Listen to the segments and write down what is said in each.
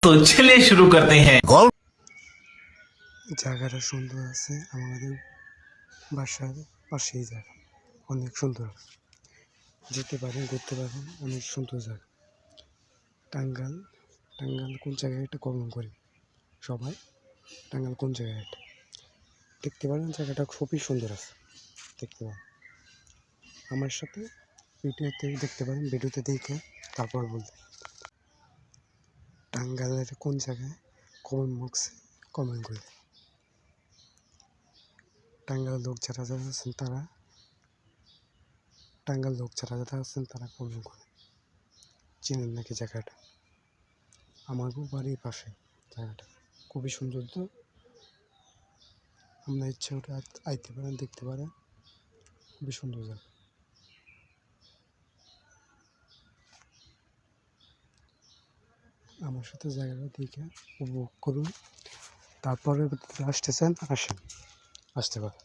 तो चलिए शुरू करते हैं। জায়গাটা সুন্দর আছে, আমাদের বাসার পাশেই জায়গা, অনেক সুন্দর, যেতে পারেন, ঘুরতে পারেন, অনেক সুন্দর জায়গা। টাঙ্গাইল, টাঙ্গাইল কোন জায়গায় একটা কমেন্ট করি সবাই, টাঙ্গাইল কোন জায়গায় এটা দেখতে পারেন, জায়গাটা খুবই সুন্দর আছে, দেখতে পারেন। আমার সাথে ভিডিওতে দেখতে পারেন, ভিডিওতে দেখে তারপর বলতে টাঙ্গাইলের কোন জায়গায় কমেন্ট বক্সে কমেন্ট করে। টাঙ্গাইলের লোক যারা যারা আছেন তারা, টাঙ্গাইল লোক যারা যারা আছেন তারা কমেন্ট করে, চেনেন নাকি জায়গাটা? আমারও বাড়ির পাশে জায়গাটা খুবই সুন্দর। তো আমরা ইচ্ছা করে আইতে পারেন, দেখতে পারেন, খুবই সুন্দর জায়গা। আমার সাথে জায়গাটা দেখে উপভোগ করুন, তারপরে আসতেছেন আসেন, আসতে পারেন।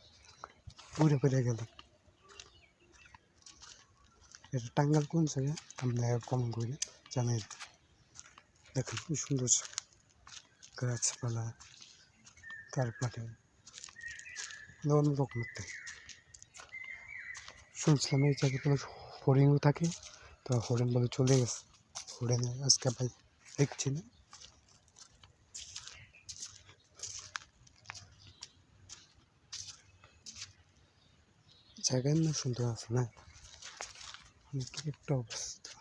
ঘুরে ফিরে গেলেন, এটা টাঙ্গাইল কোন জায়গায় আমরা কম করে জানাই। দেখুন খুব সুন্দর গাছপালা, তারপরে অন্য রকমের থাকে। শুনছিলাম এই জায়গাতে হরিণও থাকে, তো হরিণ বলে চলে গেছে, হরিণ আজকে ভাই দেখছি না। জায়গায় না সুন্দর আছে না, একটা অবস্থা।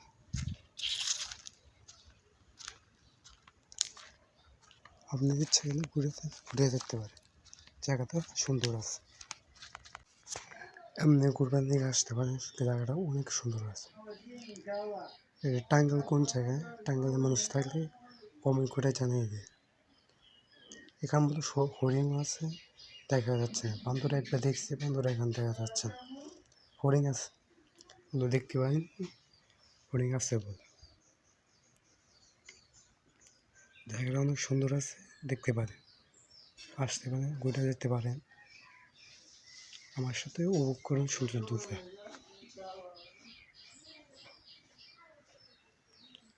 আপনার ইচ্ছা গেলে ঘুরে দেখতে পারে, জায়গাটা সুন্দর আছে। এমনি ঘুরবার দিকে আসতে পারেন, জায়গাটা অনেক সুন্দর আছে। টাঙ্গাইল কোন জায়গায়, টাঙ্গাইলের মানুষ থাকলে কমেন্ট করে জানিয়ে দেয়। এখান মতো হরিণ আছে, দেখা যাচ্ছে না। বান্দর একবার দেখছি, বান্দর এখান দেখা যাচ্ছে না। হরিণ আছে কিন্তু দেখতে পাইনি, হরিণ আছে বলে। জায়গাটা অনেক সুন্দর আছে, দেখতে পারেন, আসতে পারেন, ঘুরে যেতে পারেন। আমার সাথে উপভোগ করুন সূর্যোদয়টা।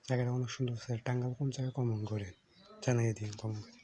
জায়গাটা অনেক সুন্দর আছে। টাঙ্গাইল কোন জায়গায় কমেন্ট করে জানিয়ে দিন, কমেন্ট করে।